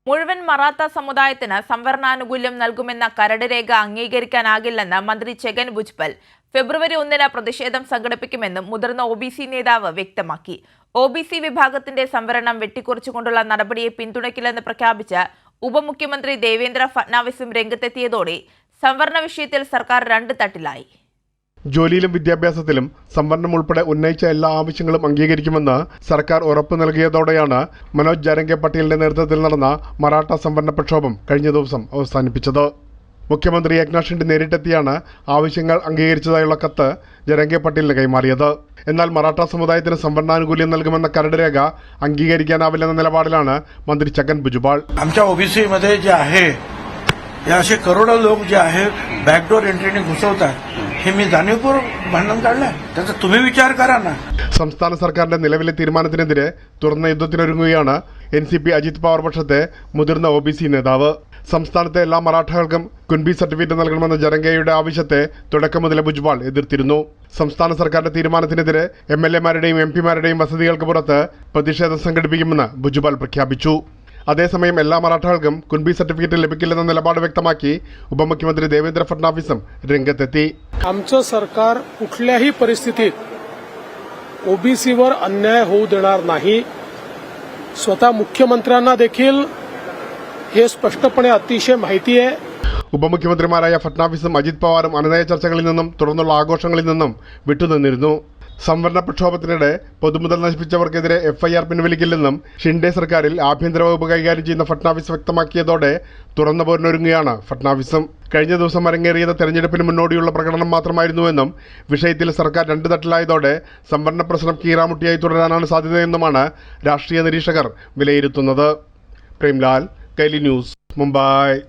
മുഴുവൻ മറാത്ത സമുദായത്തിന് സംവരണാനുകൂല്യം നൽകുമെന്ന കരട് രേഖ അംഗീകരിക്കാനാകില്ലെന്ന് മന്ത്രി ഛഗൻ ഭുജ്ബൽ ഫെബ്രുവരി 1-ന് പ്രതിഷേധം സംഘടിപ്പിക്കുമെന്നും മുതിർന്ന OBC നേതാവ് വ്യക്തമാക്കി. OBC വിഭാഗത്തിന്റെ സംവരണം വെട്ടിക്കുറച്ചുകൊണ്ടുള്ള നടപടിയെ പിന്തുണയ്ക്കില്ലെന്ന് പ്രഖ്യാപിച്ച ഉപമുഖ്യമന്ത്രി ദേവേന്ദ്ര ഫട്നാവിസും രംഗത്തെത്തിയതോടെ സംവരണ വിഷയത്തിൽ സർക്കാർ രണ്ട് തട്ടിലായി. ജോലിയിലും വിദ്യാഭ്യാസത്തിലും സംവരണം ഉൾപ്പെടെ ഉന്നയിച്ച എല്ലാ ആവശ്യങ്ങളും അംഗീകരിക്കുമെന്ന് സർക്കാർ ഉറപ്പു നൽകിയതോടെയാണ് മനോജ് ജാരംഗെ പട്ടേലിന്റെ നേതൃത്വത്തിൽ നടന്ന മറാഠ സംവരണ പ്രക്ഷോഭം കഴിഞ്ഞ ദിവസം അവസാനിപ്പിച്ചത്. മുഖ്യമന്ത്രി ഏക്നാഥ് ഷിൻഡെ നേരിട്ടെത്തിയാണ് ആവശ്യങ്ങൾ അംഗീകരിച്ചതായുള്ള കത്ത് ജാരംഗെ പട്ടേലിന് കൈമാറിയത്. എന്നാൽ മറാഠ സമുദായത്തിന് സംവരണാനുകൂല്യം നൽകുമെന്ന കരട് രേഖ അംഗീകരിക്കാനാവില്ലെന്ന നിലപാടിലാണ് മന്ത്രി ഛഗൻ ഭുജ്ബൽ. या असे करोडो लोक जे आहेत बॅकडोर एंट्रीने घुसवतात हे मी जाणीवपूर्वक भांडण काढलंय. त्याचा तुम्ही विचार करा ना. സംസ്ഥാന സർക്കാരിന്റെ നിലവിലെ തീരുമാനത്തിനെതിരെ തുറന്ന യുദ്ധത്തിനൊരുങ്ങുകയാണ് NCP അജിത് പവാർ പക്ഷത്തെ മുതിർന്ന OBC നേതാവ്. സംസ്ഥാനത്തെ എല്ലാ മറാഠകൾക്കും കുൻബി സർട്ടിഫിക്കറ്റ് നൽകണമെന്ന ജാരംഗെയുടെ ആവശ്യത്തെ തുടക്കം മുതലേ ഭുജ്ബൽ എതിർത്തിരുന്നു. സംസ്ഥാന സർക്കാരിന്റെ തീരുമാനത്തിനെതിരെ MLA-മാരുടെയും MP-മാരുടെയും വസതികൾക്ക് പുറത്ത് പ്രതിഷേധം സംഘടിപ്പിക്കുമെന്ന് ഭുജ്ബൽ പ്രഖ്യാപിച്ചു. അതേസമയം എല്ലാ മറാഠകൾക്കും കുൻബി സർട്ടിഫിക്കറ്റ് ലഭിക്കില്ലെന്ന നിലപാട് വ്യക്തമാക്കി ഉപമുഖ്യമന്ത്രി ദേവേന്ദ്ര ഫട്നാവിസും രംഗത്തെത്തി. आमचं सरकार कुठल्याही परिस्थितीत OBCवर अन्याय होऊ देणार नाही. स्वतः मुख्यमंत्र्यांना देखील हे स्पष्टपणे अतिशय माहिती आहे. ഉപമുഖ്യമന്ത്രിമാരായ ഫട്നാവിസും അജിത് പവാറും അനനയ ചർച്ചകളിൽ നിന്നും തുടർന്നുള്ള ആഘോഷങ്ങളിൽ നിന്നും വിട്ടുനിന്നിരുന്നു. സംവരണ പ്രക്ഷോഭത്തിനിടെ പൊതുമുതൽ നശിപ്പിച്ചവർക്കെതിരെ FIR പിൻവലിക്കില്ലെന്നും ഷിൻഡെ സർക്കാരിൽ ആഭ്യന്തര വകുപ്പ് കൈകാര്യം ചെയ്യുന്ന ഫട്നാവിസ് വ്യക്തമാക്കിയതോടെ തുറന്ന പോരിനൊരുങ്ങുകയാണ് ഫട്നാവിസും. കഴിഞ്ഞ ദിവസം അരങ്ങേറിയത് തെരഞ്ഞെടുപ്പിന് മുന്നോടിയുള്ള പ്രകടനം മാത്രമായിരുന്നുവെന്നും വിഷയത്തിൽ സർക്കാർ രണ്ട് തട്ടിലായതോടെ സംവരണ പ്രശ്നം കീറാമുട്ടിയായി തുടരാനാണ് സാധ്യതയെന്നുമാണ് രാഷ്ട്രീയ നിരീക്ഷകർ വിലയിരുത്തുന്നത്. പ്രേംലാൽ, കൈലി ന്യൂസ്, മുംബൈ.